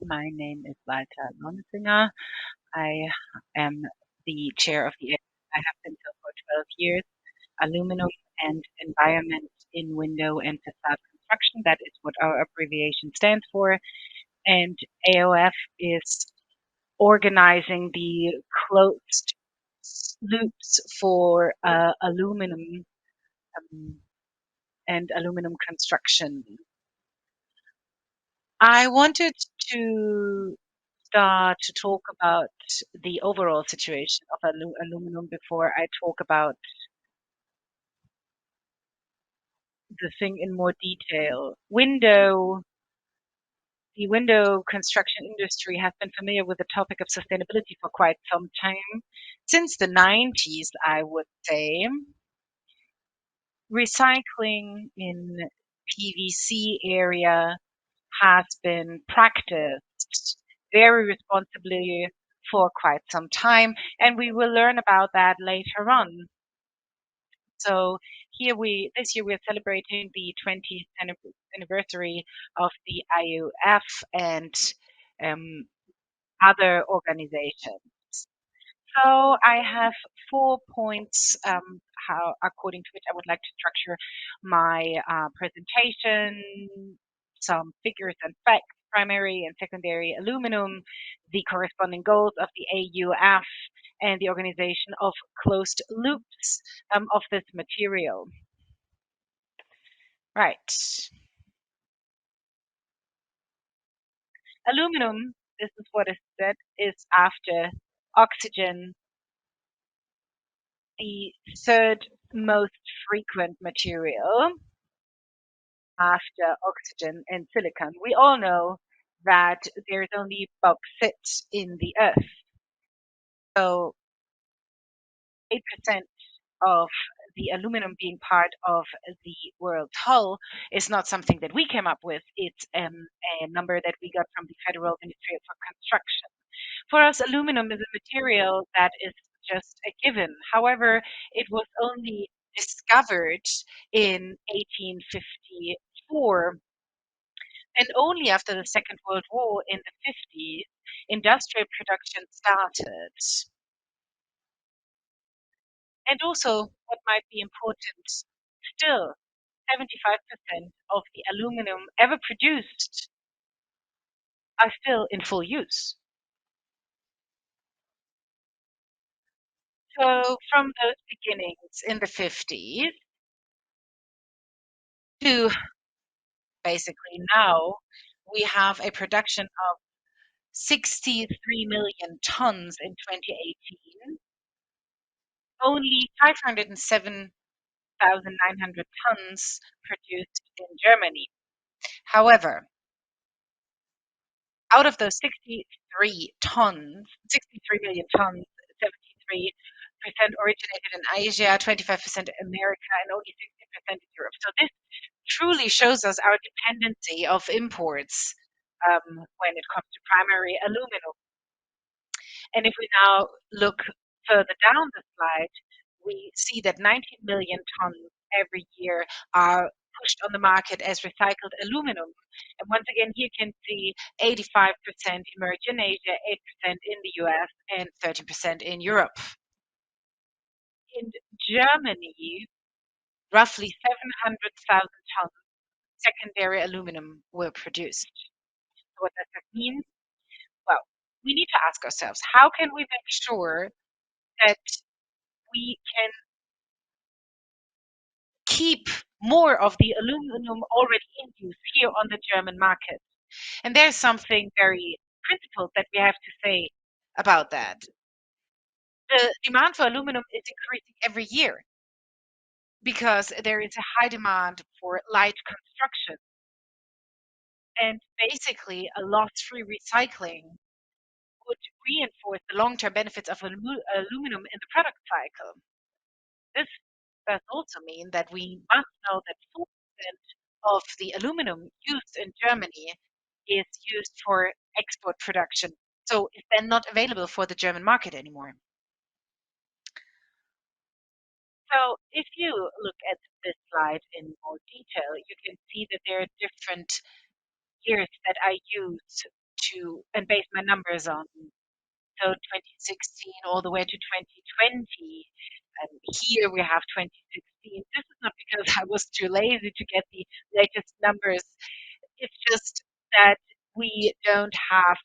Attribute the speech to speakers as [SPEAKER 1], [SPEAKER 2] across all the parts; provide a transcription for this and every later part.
[SPEAKER 1] My name is Walter Lonsinger. I am the chair of the I have been so for 12 years, aluminum and environment in window and facade construction. That is what our abbreviation stands for. And AOF is organizing the closed loops for aluminum and aluminum construction. I wanted to start to talk about the overall situation of aluminum before I talk about the thing in more detail. The window construction industry has been familiar with the topic of sustainability for quite some time. Since the 90s, I would say. Recycling in PVC area has been practiced very responsibly for quite some time, and we will learn about that later on. So this year we're celebrating the 20th anniversary of the IUF and um, other organizations. So I have 4 points, how according to which I would like to structure my presentation, some figures and facts, primary and secondary aluminum, the corresponding goals of the AUF, and the organization of closed loops of this material. Right. Aluminum, this is what is said, is after oxygen the third most frequent material after oxygen and silicon. We all know that there is only bauxite in the earth. So 8% of the aluminum being part of the world's hull is not something that we came up with. It's a number that we got from the Federal Ministry for Construction. For us, aluminum is a material that is just a given. However, it was only discovered in 1854, and only after the Second World War in the 50s, industrial production started. And also, what might be important, still 75% of the aluminum ever produced are still in full use. So from those beginnings in the 50s to basically now, we have a production of 63 million tons in 2018, only 507,900 tons produced in Germany. However, out of those 63 million tons, 73% originated in Asia, 25% America, and only 60% in Europe. So this truly shows us our dependency of imports when it comes to primary aluminum. And if we now look further down the slide, we see that 19 million tons every year are pushed on the market as recycled aluminum. And once again, here you can see 85% emerge in Asia, 8% in the US, and 30% in Europe. In Germany, roughly 700,000 tons secondary aluminum were produced. So what does that mean? Well, we need to ask ourselves, how can we make sure that we can keep more of the aluminum already in use here on the German market? And there's something very principled that we have to say about that. The demand for aluminum is increasing every year because there is a high demand for light construction. And basically, a loss-free recycling would reinforce the long-term benefits of aluminum in the product cycle. This does also mean that we must know that 4% of the aluminum used in Germany is used for export production, so it's then not available for the German market anymore. So if you look at this slide in more detail, you can see that there are different years that are used to and base my numbers on. So 2016 all the way to 2020. And here we have 2016. This is not because I was too lazy to get the latest numbers. It's just that we don't have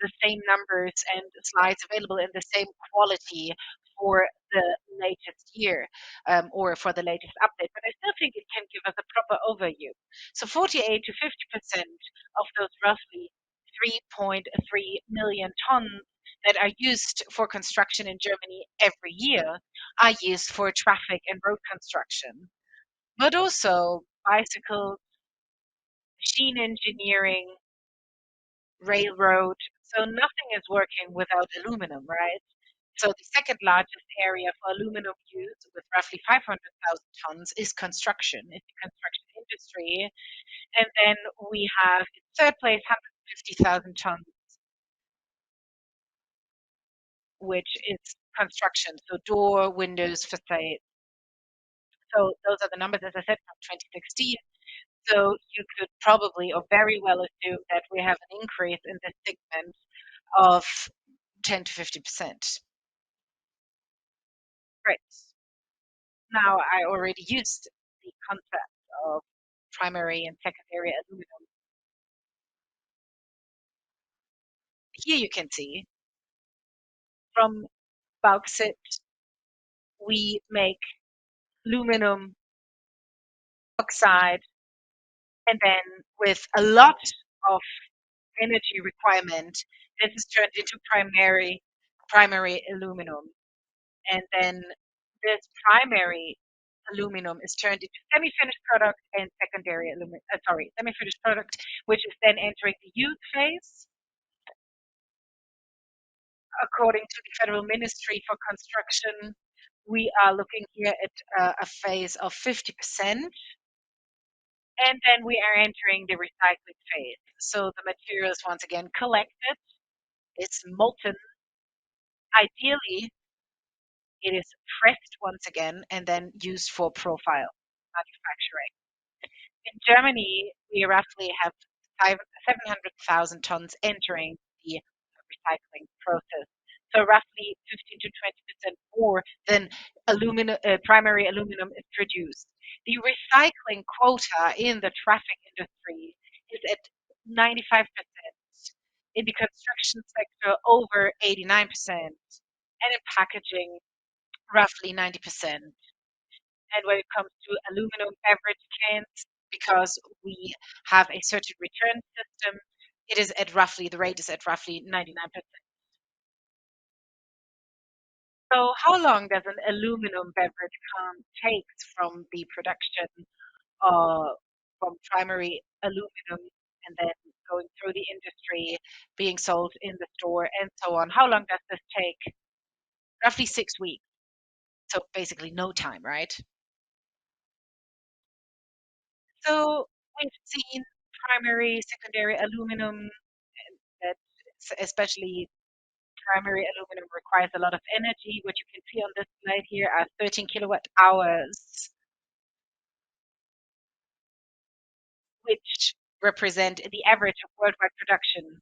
[SPEAKER 1] the same numbers and slides available in the same quality for the latest year, or for the latest update. But I still think it can give us a proper overview. So 48 to 50% of those roughly 3.3 million tons that are used for construction in Germany every year are used for traffic and road construction, but also bicycles, machine engineering, railroad. So nothing is working without aluminum, right? So the second largest area for aluminum use, with roughly 500,000 tons, is construction. It's the construction industry. And then we have in third place 150,000 tons, which is construction. So door, windows, facade. So those are the numbers, as I said, from 2016. So you could probably or very well assume that we have an increase in this segment of 10 to 50%. Great. Now, I already used the concept of primary and secondary aluminum. Here you can see from bauxite, we make aluminum oxide, and then with a lot of energy requirement, this is turned into primary aluminum. And then this primary aluminum is turned into semi-finished product and secondary semi-finished product, which is then entering the use phase. According to the Federal Ministry for Construction, we are looking here at a phase of 50%, and then we are entering the recycling phase. So the material is once again collected, it's molten. Ideally, it is pressed once again and then used for profile manufacturing. In Germany, we roughly have 700,000 tons entering the recycling process. So roughly 15 to 20% more than primary aluminum is produced. The recycling quota in the traffic industry is at 95%, in the construction sector over 89%, and in packaging roughly 90%. And when it comes to aluminum beverage cans, because we have a certain return system, the rate is at roughly 99%. So how long does an aluminum beverage can take from the production, uh, from primary aluminum and then going through the industry, being sold in the store and so on? How long does this take? Roughly 6 weeks. So basically no time, right? So we've seen primary, secondary aluminum, and that especially primary aluminum requires a lot of energy. What you can see on this slide here are 13 kilowatt hours, which represent the average of worldwide production.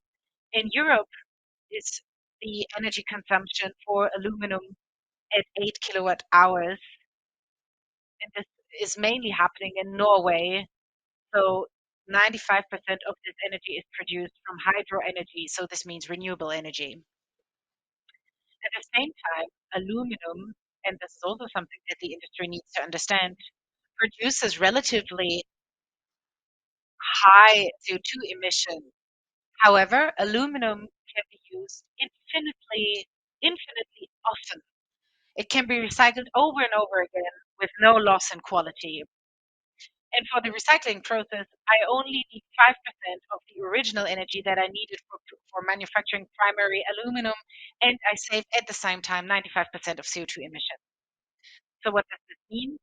[SPEAKER 1] In Europe, is the energy consumption for aluminum at 8 kilowatt hours, and this is mainly happening in Norway. So 95% of this energy is produced from hydro energy, so this means renewable energy. At the same time, aluminum, and this is also something that the industry needs to understand, produces relatively high CO2 emission. However, aluminum can be used infinitely often. It can be recycled over and over again with no loss in quality. And for the recycling process, I only need 5% of the original energy that I needed for manufacturing primary aluminum, and I save at the same time 95% of CO2 emission. So what does this mean?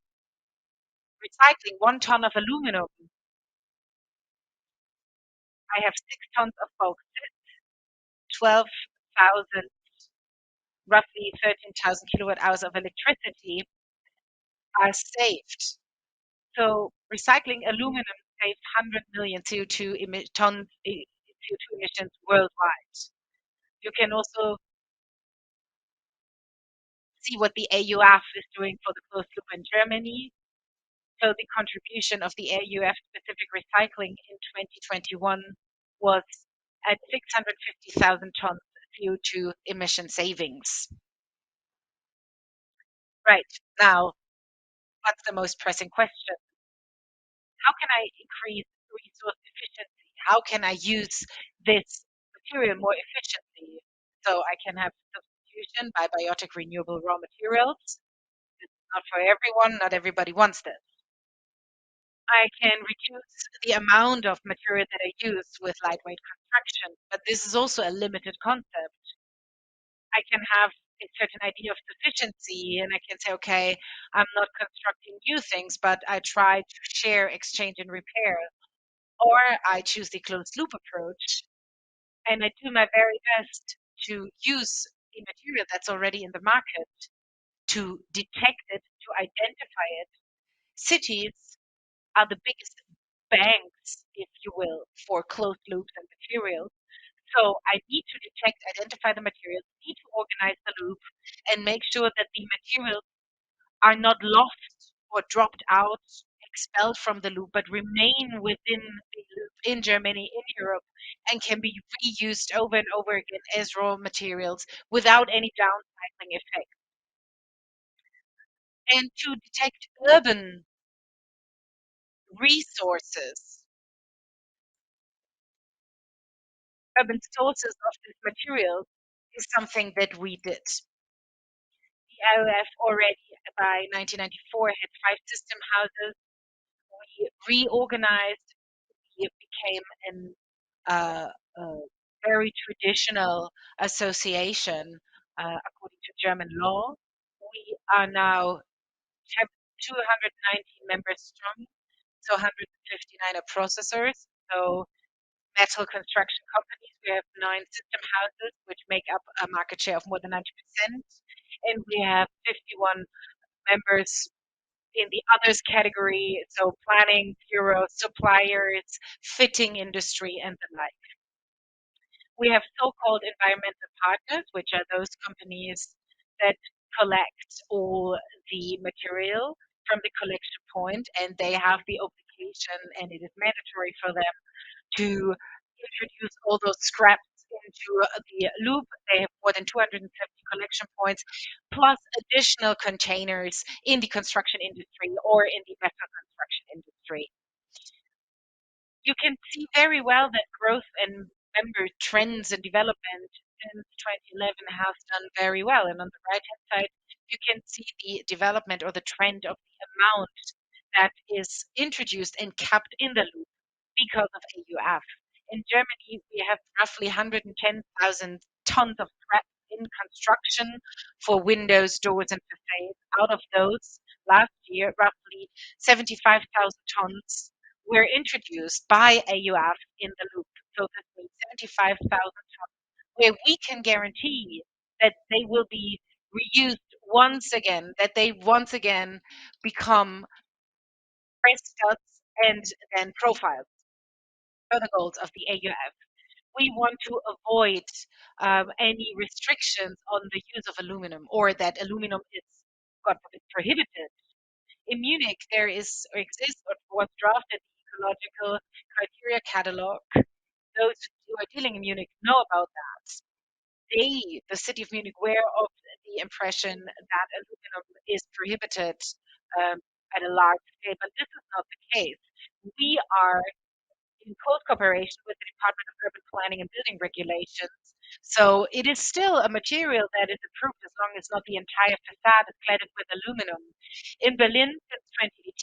[SPEAKER 1] Recycling 1 ton of aluminum, I have 6 tons of bauxite, 12,000, roughly 13,000 kilowatt hours of electricity are saved. So recycling aluminum saves 100 million CO2 CO2 emissions worldwide. You can also see what the AUF is doing for the closed loop in Germany. So the contribution of the AUF specific recycling in 2021 was at 650,000 tons CO2 emission savings. Right. Now, what's the most pressing question? How can I increase resource efficiency? How can I use this material more efficiently? So I can have substitution by biotic renewable raw materials. It's not for everyone, not everybody wants this. I can reduce the amount of material that I use with lightweight construction, but this is also a limited concept. I can have a certain idea of sufficiency and I can say, okay, I'm not constructing new things, but I try to share, exchange, and repair. Or I choose the closed loop approach and I do my very best to use the material that's already in the market, to detect it, to identify it. Cities are the biggest banks, if you will, for closed loops and materials. So I need to detect, identify the materials, need to organize the loop, and make sure that the materials are not lost or dropped out, expelled from the loop, but remain within the loop in Germany, in Europe, and can be reused over and over again as raw materials without any downcycling effect. And to detect urban resources, urban sources of this material is something that we did. The IOF already by 1994 had 5 system houses. We reorganized. It became an very traditional association according to German law. We are now 219 members strong, so 159 are processors. So metal construction companies. We have 9 system houses, which make up a market share of more than 90%. And we have 51 members in the others category, so planning bureaus, suppliers, fitting industry, and the like. We have so-called environmental partners, which are those companies that collect all the material from the collection point, and they have the obligation, and it is mandatory for them to introduce all those scraps into the loop. They have more than 270 collection points, plus additional containers in the construction industry or in the metal construction industry. You can see very well that growth and member trends and development since 2011 has done very well. And on the right-hand side, you can see the development or the trend of the amount that is introduced and kept in the loop because of AUF. In Germany, we have roughly 110,000 tons of scrap in construction for windows, doors, and facades. Out of those, last year, roughly 75,000 tons were introduced by AUF in the loop. So this means 75,000 tons, where we can guarantee that they will be reused once again, that they once again become press studs and then profiles. Are the goals of the AUF. We want to avoid any restrictions on the use of aluminum or that aluminum is, God forbid, prohibited. In Munich, there is or exists or was drafted the ecological criteria catalog. Those who are dealing in Munich know about that. They, the city of Munich, were of the impression that aluminum is prohibited at a large scale, but this is not the case. We are in close cooperation with the Department of Urban Planning and Building Regulations. So it is still a material that is approved as long as not the entire facade is cladded with aluminum. In Berlin, since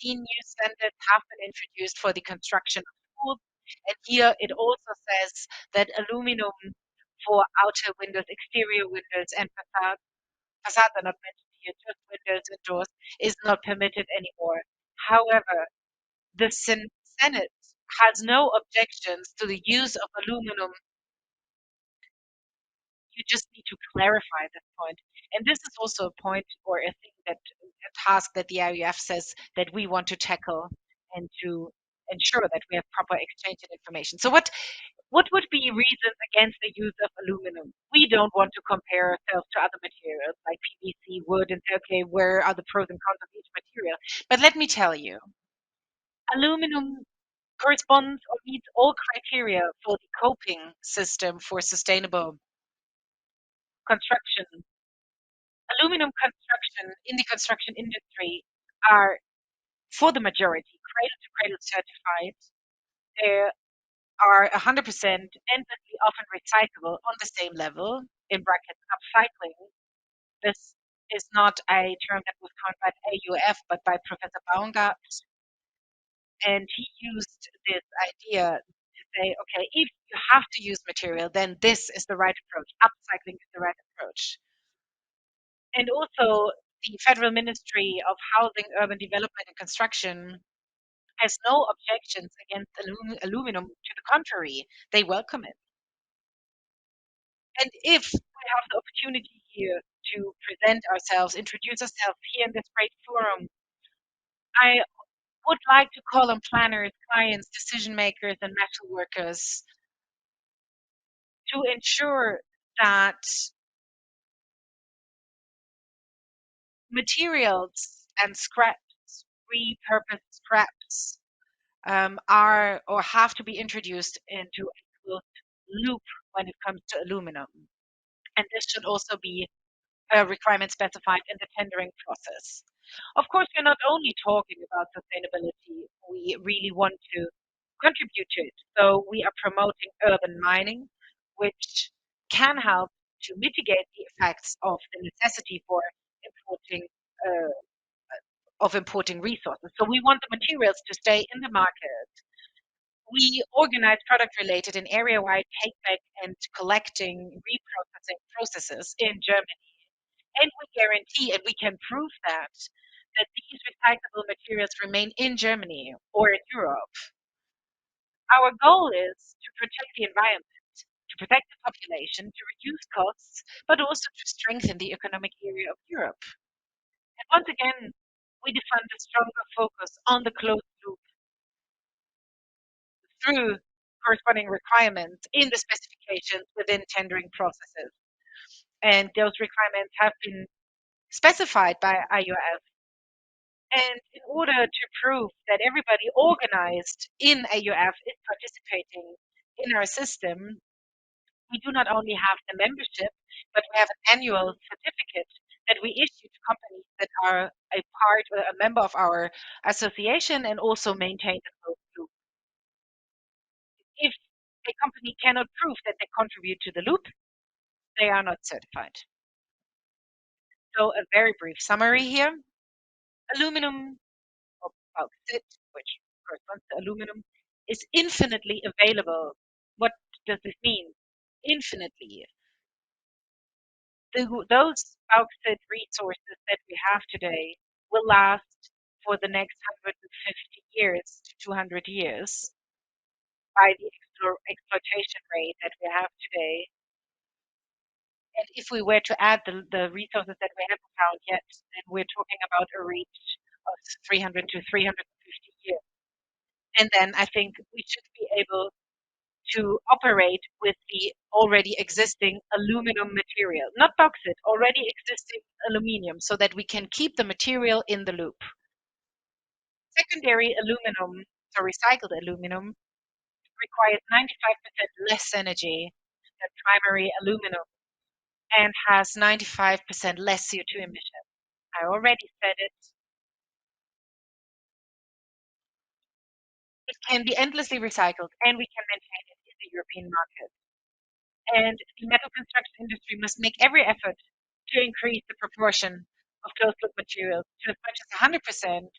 [SPEAKER 1] 2018, new standards have been introduced for the construction of schools. And here it also says that aluminum for outer windows, exterior windows, and facades are not mentioned here, just windows and doors is not permitted anymore. However, the Senate has no objections to the use of aluminum. You just need to clarify this point. And this is also a point or a thing that a task that the IUF says that we want to tackle and to ensure that we have proper exchange of information. So What would be reasons against the use of aluminum? We don't want to compare ourselves to other materials like PVC, wood, and say, okay, where are the pros and cons of each material? But let me tell you, aluminum corresponds or meets all criteria for the coping system for sustainable construction. Aluminum construction in the construction industry are, for the majority, cradle to cradle certified. They are 100% endlessly often recyclable on the same level, in brackets, upcycling. This is not a term that was coined by the AUF, but by Professor Baumgart. And he used this idea to say, okay, if you have to use material, then this is the right approach. Upcycling is the right approach. And also, the Federal Ministry of Housing, Urban Development and Construction has no objections against aluminum. To the contrary, they welcome it. And if we have the opportunity here to present ourselves, introduce ourselves here in this great forum, I would like to call on planners, clients, decision makers, and metal workers to ensure that materials and scraps, repurposed scraps, are or have to be introduced into a closed loop when it comes to aluminum. And this should also be a requirement specified in the tendering process. Of course, we're not only talking about sustainability, we really want to contribute to it. So we are promoting urban mining, which can help to mitigate the effects of the necessity for importing uh, importing resources. So we want the materials to stay in the market. We organize product-related and area-wide take-back and collecting, reprocessing processes in Germany. And we guarantee, and we can prove that these recyclable materials remain in Germany or in Europe. Our goal is to protect the environment, to protect the population, to reduce costs, but also to strengthen the economic area of Europe. And once again, we defend a stronger focus on the closed loop through corresponding requirements in the specifications within tendering processes. And those requirements have been specified by IUF. And in order to prove that everybody organized in AUF is participating in our system, we do not only have the membership, but we have an annual certificate that we issue to companies that are a part, a member of our association and also maintain the closed loop. If a company cannot prove that they contribute to the loop, they are not certified. So a very brief summary here. Aluminum or bauxite, which corresponds to aluminum, is infinitely available. What does this mean? Infinitely. Those bauxite resources that we have today will last for the next 150 years to 200 years by the exploitation rate that we have today. And if we were to add the resources that we haven't found yet, then we're talking about a reach of 300 to 350 years. And then I think we should be able to operate with the already existing aluminum material, not bauxite, already existing aluminium, so that we can keep the material in the loop. Secondary aluminum, so recycled aluminum, requires 95% less energy than primary aluminum and has 95% less CO2 emissions. I already said it. It can be endlessly recycled and we can maintain it in the European market. And the metal construction industry must make every effort to increase the proportion of closed loop materials to as much as 100%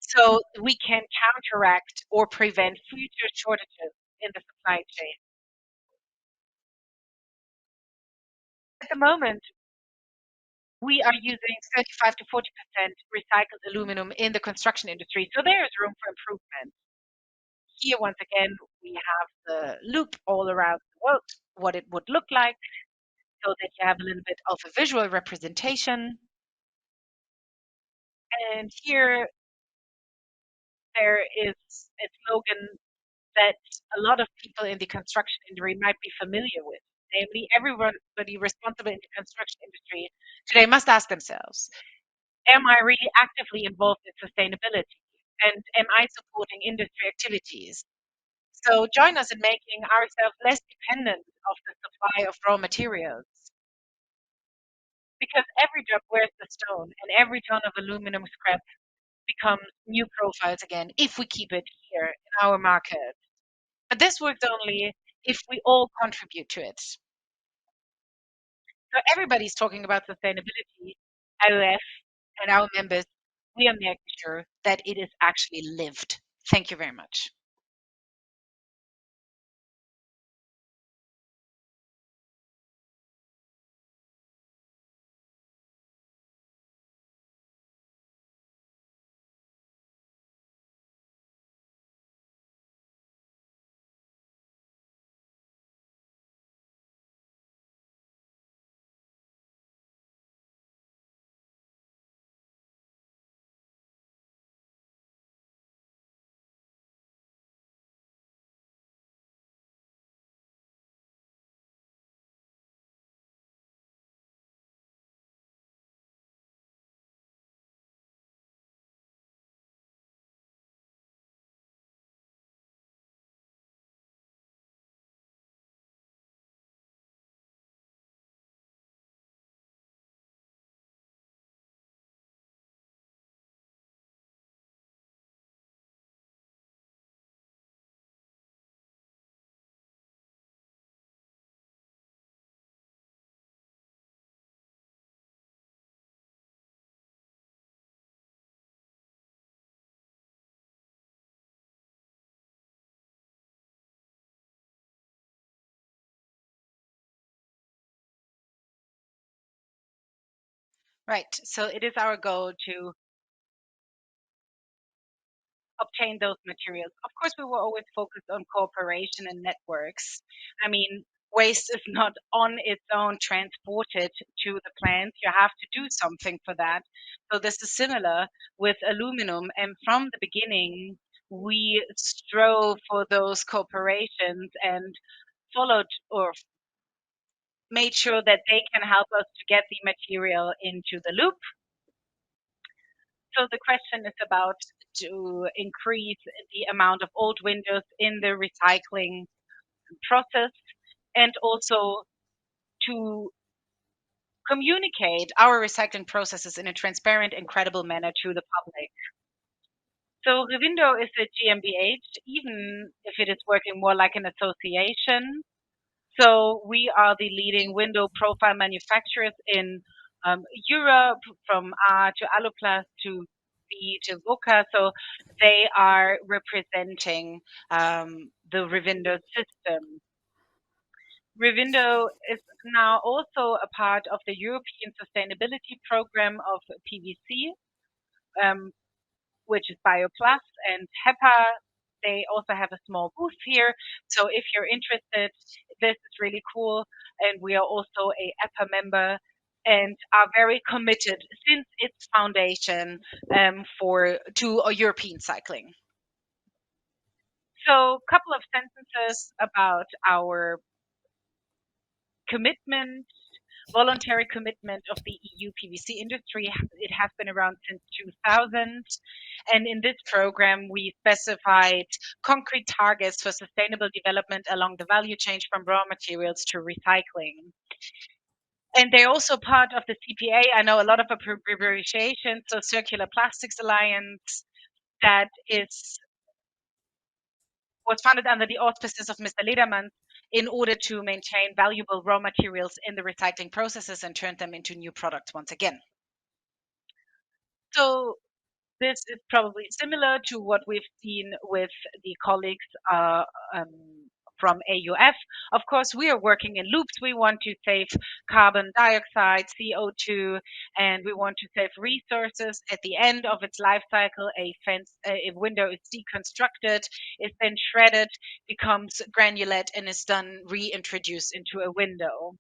[SPEAKER 1] so we can counteract or prevent future shortages in the supply chain. At the moment, we are using 35 to 40% recycled aluminum in the construction industry, so there is room for improvement. Here, once again, we have the loop all around the world, what it would look like, so that you have a little bit of a visual representation. And here there is a slogan that a lot of people in the construction industry might be familiar with. Namely, everybody responsible in the construction industry today must ask themselves, am I really actively involved in sustainability? And am I supporting industry activities? So join us in making ourselves less dependent of the supply of raw materials. Because every drop wears the stone and every ton of aluminum scrap becomes new profiles again if we keep it here in our market. But this works only if we all contribute to it. So everybody's talking about sustainability, IOF and our members. We are making sure that it is actually lived. Thank you very much. Right. So it is our goal to obtain those materials. Of course, we were always focused on cooperation and networks. I mean, waste is not on its own transported to the plants. You have to do something for that. So this is similar with aluminum. And from the beginning, we strove for those cooperations and followed or made sure that they can help us to get the material into the loop. So the question is about to increase the amount of old windows in the recycling process and also to communicate our recycling processes in a transparent and credible manner to the public. So Rewindo is a GmbH, even if it is working more like an association. So we are the leading window profile manufacturers in Europe, from A to Aluplast to B to Voca. So they are representing the Rewindo system. Rewindo is now also a part of the European Sustainability Program of PVC, um, which is BioPlus and HEPA. They also have a small booth here. So if you're interested, this is really cool. And we are also a EPA member and are very committed since its foundation for to European cycling. So a couple of sentences about our commitment, voluntary commitment of the EU PVC industry. It has been around since 2000. And in this program, we specified concrete targets for sustainable development along the value chain from raw materials to recycling. And they're also part of the CPA. I know a lot of abbreviations, so Circular Plastics Alliance, that is was founded under the auspices of Mr. Lederman in order to maintain valuable raw materials in the recycling processes and turn them into new products once again. So this is probably similar to what we've seen with the colleagues from AUF. Of course, we are working in loops. We want to save carbon dioxide, CO2, and we want to save resources. At the end of its life cycle, a window is deconstructed, is then shredded, becomes granulate, and is then reintroduced into a window.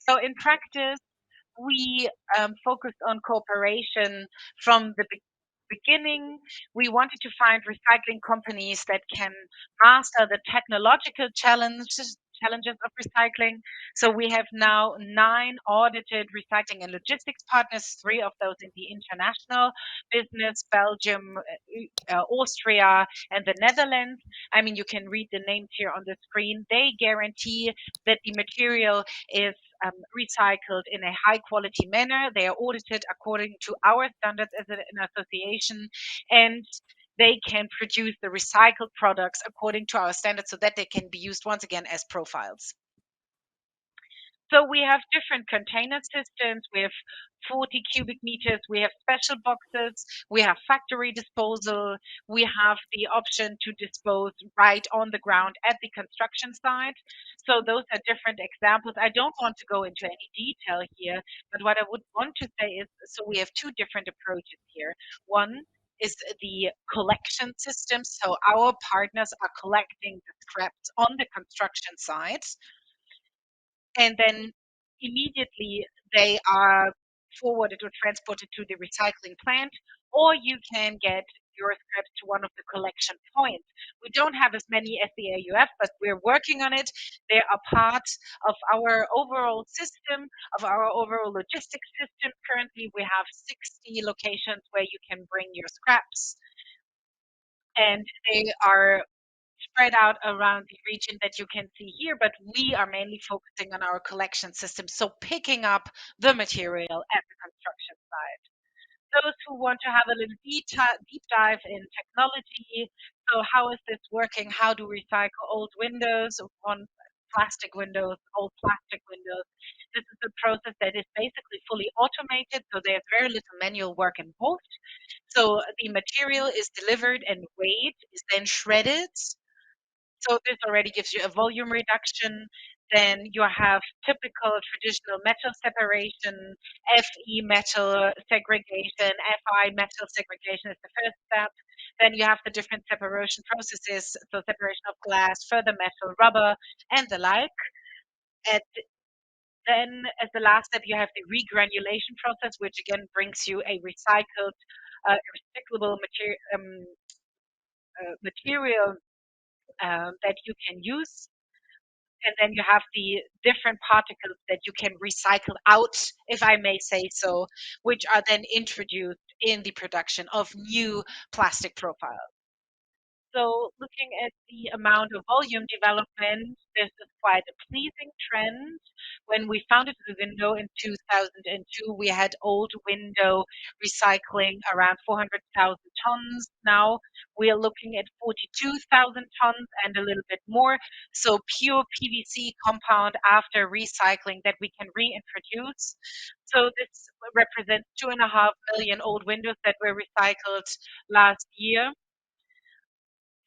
[SPEAKER 1] So in practice, we focused on cooperation from the beginning beginning, we wanted to find recycling companies that can master the technological challenges of recycling. So we have now 9 audited recycling and logistics partners, 3 of those in the international business, Belgium, Austria, and the Netherlands. I mean, you can read the names here on the screen. They guarantee that the material is recycled in a high quality manner. They are audited according to our standards as an association, and they can produce the recycled products according to our standards so that they can be used once again as profiles. So we have different container systems. We have 40 cubic meters. We have special boxes. We have factory disposal. We have the option to dispose right on the ground at the construction site. So those are different examples. I don't want to go into any detail here, but what I would want to say is, so we have 2 different approaches here. One is the collection system. So our partners are collecting the scraps on the construction sites, and then immediately they are forwarded or transported to the recycling plant, or you can get your scraps to one of the collection points. We don't have as many as the AUF, but we're working on it. They are part of our overall system, of our overall logistics system. Currently, we have 60 locations where you can bring your scraps, and they are spread out around the region that you can see here, but we are mainly focusing on our collection system, so picking up the material at the construction site. Those who want to have a little deep dive in technology, so how is this working? How to recycle old windows, on plastic windows, old plastic windows? This is a process that is basically fully automated, so there's very little manual work involved. So the material is delivered and weighed, is then shredded, so this already gives you a volume reduction. Then you have typical traditional metal separation, Fe metal segregation, Fi metal segregation is the first step. Then you have the different separation processes, so separation of glass, further metal, rubber, and the like. And then as the last step, you have the regranulation process, which again brings you a recycled, recyclable material that you can use. And then you have the different particles that you can recycle out, if I may say so, which are then introduced in the production of new plastic profiles. So looking at the amount of volume development, this is quite a pleasing trend. When we founded Rewindo in 2002, we had old window recycling around 400,000 tons. Now we are looking at 42,000 tons and a little bit more. So pure PVC compound after recycling that we can reintroduce. So this represents 2.5 million old windows that were recycled last year.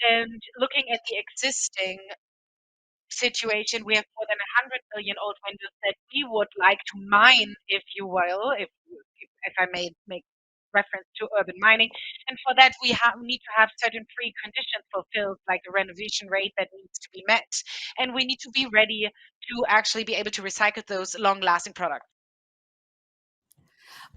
[SPEAKER 1] And looking at the existing situation, we have more than 100 million old windows that we would like to mine, if you will, if I may make reference to urban mining. And for that, we need to have certain preconditions fulfilled, like the renovation rate that needs to be met. And we need to be ready to actually be able to recycle those long-lasting products.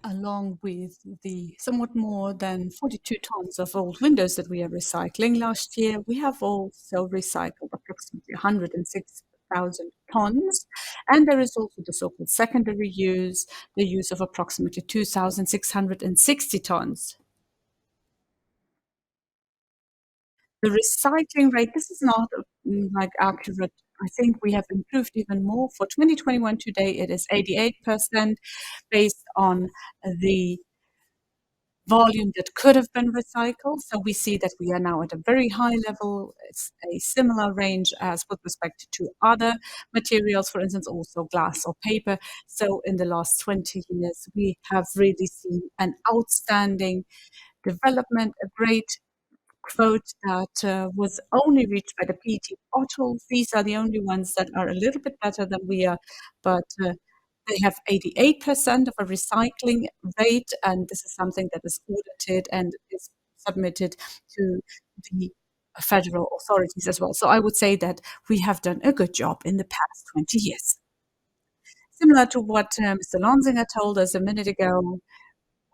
[SPEAKER 2] Along with the somewhat more than 42 tons of old windows that we are recycling last year, we have also recycled approximately 106,000 tons. And there is also the so-called secondary use, the use of approximately 2,660 tons. The recycling rate, this is not like accurate. I think we have improved even more. For 2021 today, it is 88% based on the volume that could have been recycled. So we see that we are now at a very high level. It's a similar range as with respect to other materials, for instance, also glass or paper. So in the last 20 years, we have really seen an outstanding development, a great quote that was only reached by the PET bottles. These are the only ones that are a little bit better than we are, but they have 88% of a recycling rate, and this is something that is audited and is submitted to the federal authorities as well. So I would say that we have done a good job in the past 20 years. Similar to what Mr. Lonsinger told us a minute ago,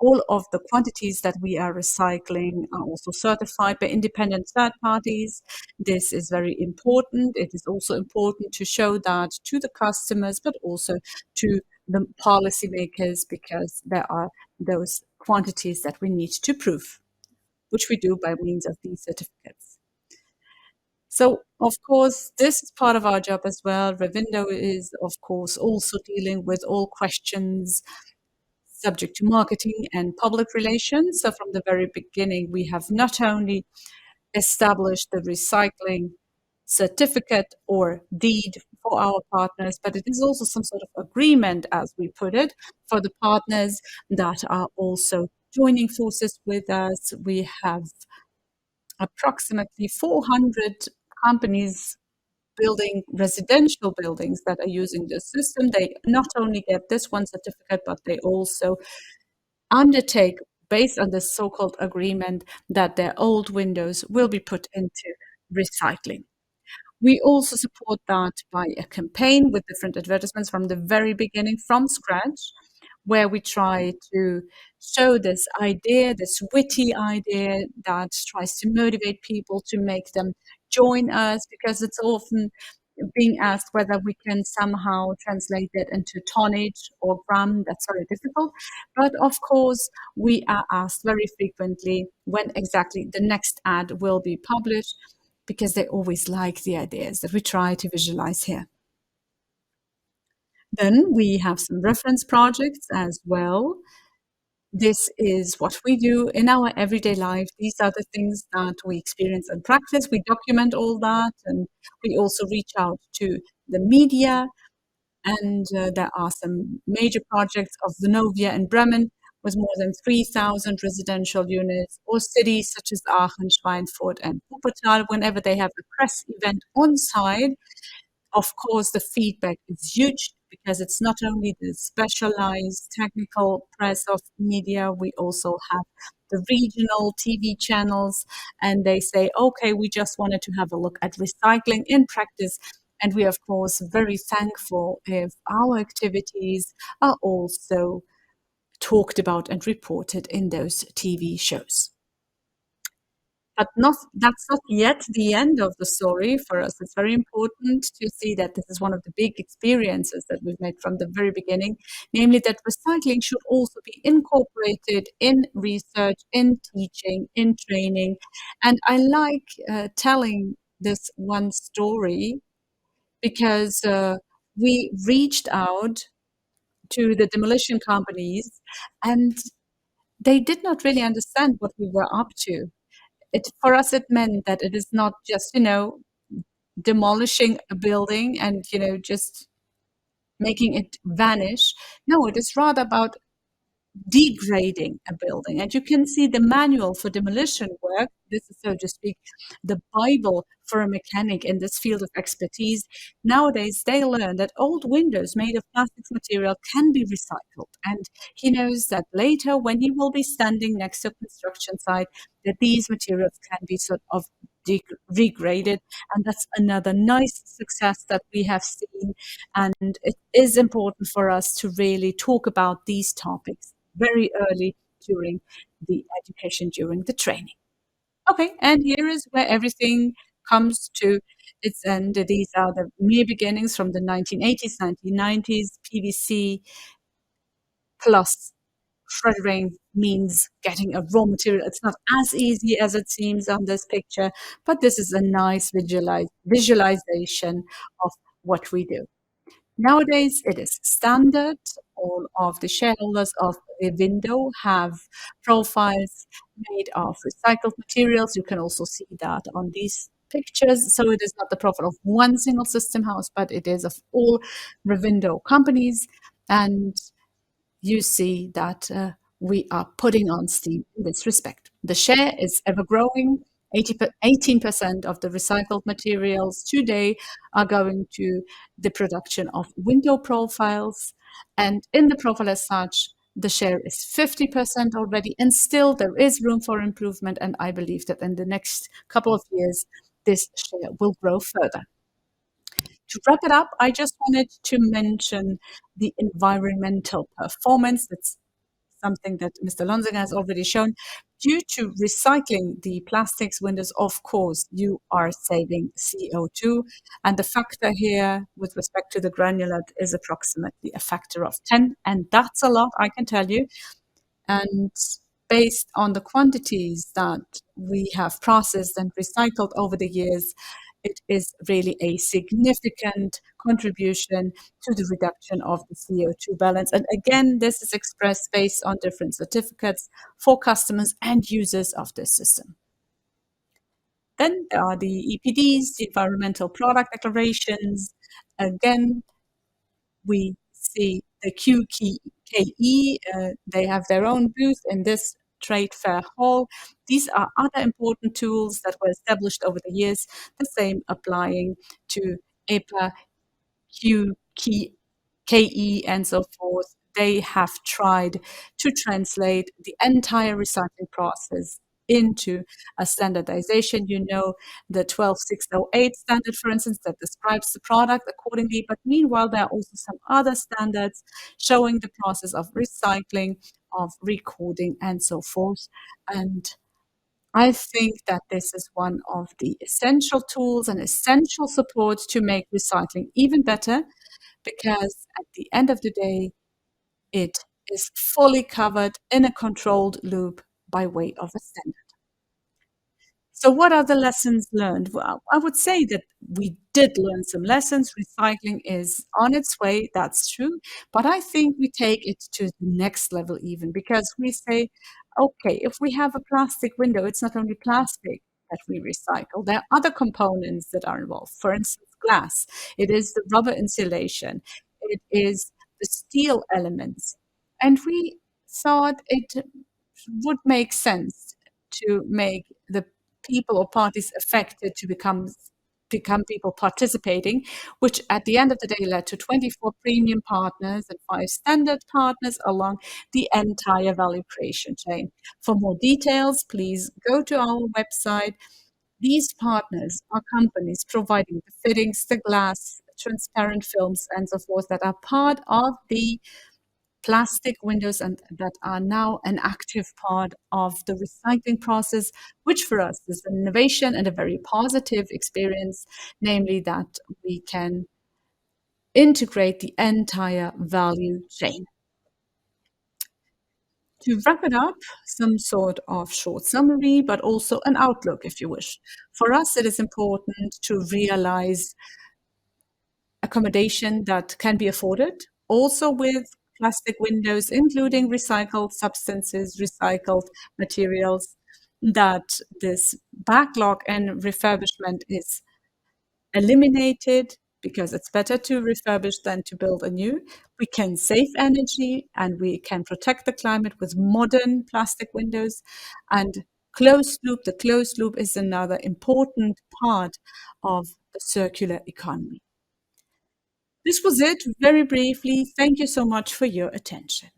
[SPEAKER 2] all of the quantities that we are recycling are also certified by independent third parties. This is very important. It is also important to show that to the customers, but also to the policymakers, because there are those quantities that we need to prove, which we do by means of these certificates. So, of course, this is part of our job as well. Rewindo is, of course, also dealing with all questions subject to marketing and public relations. So, from the very beginning, we have not only established the recycling certificate or deed for our partners, but it is also some sort of agreement, as we put it, for the partners that are also joining forces with us. We have approximately 400 companies building residential buildings that are using this system. They not only get this one certificate, but they also undertake, based on this so-called agreement, that their old windows will be put into recycling. We also support that by a campaign with different advertisements from the very beginning, from scratch, where we try to show this idea, this witty idea that tries to motivate people to make them join us, because it's often being asked whether we can somehow translate that into tonnage or gram. That's very difficult. But of course, we are asked very frequently when exactly the next ad will be published, because they always like the ideas that we try to visualize here. Then we have some reference projects as well. This is what we do in our everyday life. These are the things that we experience in practice. We document all that, and we also reach out to the media. And there are some major projects of Vonovia in Bremen with more than 3,000 residential units, or cities such as Aachen, Schweinfurt, and Wuppertal. Whenever they have a press event on site, of course, the feedback is huge, because it's not only the specialized technical press of media, we also have the regional TV channels, and they say, okay, we just wanted to have a look at recycling in practice. And we are, of course, very thankful if our activities are also talked about and reported in those TV shows. But that's not yet the end of the story for us. It's very important to see that this is one of the big experiences that we've made from the very beginning, namely that recycling should also be incorporated in research, in teaching, in training. And I like telling this one story, because we reached out to the demolition companies, and they did not really understand what we were up to. For us, it meant that it is not just, demolishing a building and, just making it vanish. No, it is rather about degrading a building. And you can see the manual for demolition work. This is, so to speak, the Bible for a mechanic in this field of expertise. Nowadays, they learn that old windows made of plastics material can be recycled. And he knows that later, when he will be standing next to a construction site, that these materials can be sort of degraded. And that's another nice success that we have seen. And it is important for us to really talk about these topics very early during the education, during the training. Okay, and here is where everything comes to its end. These are the mere beginnings from the 1980s, 1990s. PVC plus shredding means getting a raw material. It's not as easy as it seems on this picture, but this is a nice visualization of what we do. Nowadays, it is standard. All of the shareholders of Rewindo have profiles made of recycled materials. You can also see that on these pictures. So it is not the profile of one single system house, but it is of all Rewindo companies. And you see that we are putting on steam in this respect. The share is ever growing. 18% of the recycled materials today are going to the production of window profiles. And in the profile as such, the share is 50% already, and still there is room for improvement. And I believe that in the next couple of years, this share will grow further. To wrap it up, I just wanted to mention the environmental performance. That's something that Mr. Lonsinger has already shown. Due to recycling the plastics windows, of course, you are saving CO2. And the factor here with respect to the granulate is approximately a factor of 10. And that's a lot, I can tell you. And based on the quantities that we have processed and recycled over the years, it is really a significant contribution to the reduction of the CO2 balance. And again, this is expressed based on different certificates for customers and users of this system. Then there are the EPDs, the environmental product declarations. Again, we see the QKE. They have their own booth in this trade fair hall. These are other important tools that were established over the years, the same applying to EPA, QKE, and so forth. They have tried to translate the entire recycling process into a standardization. You know, the 12608 standard, for instance, that describes the product accordingly. But meanwhile, there are also some other standards showing the process of recycling, of recording, and so forth. And I think that this is one of the essential tools and essential support to make recycling even better, because at the end of the day, it is fully covered in a controlled loop by way of a standard. So, what are the lessons learned? Well, I would say that we did learn some lessons. Recycling is on its way, that's true. But I think we take it to the next level, even because we say, okay, if we have a plastic window, it's not only plastic that we recycle, there are other components that are involved. For instance, glass, it is the rubber insulation, it is the steel elements. And we thought it would make sense to make the people or parties affected to become people participating, which at the end of the day led to 24 premium partners and 5 standard partners along the entire value creation chain. For more details, please go to our website. These partners are companies providing the fittings, the glass, transparent films, and so forth that are part of the plastic windows and that are now an active part of the recycling process, which for us is an innovation and a very positive experience, namely that we can integrate the entire value chain. To wrap it up, some sort of short summary, but also an outlook if you wish. For us, it is important to realize accommodation that can be afforded, also with plastic windows, including recycled substances, recycled materials, that this backlog and refurbishment is eliminated because it's better to refurbish than to build a new. We can save energy and we can protect the climate with modern plastic windows. And closed loop, the closed loop is another important part of the circular economy. This was it, very briefly. Thank you so much for your attention.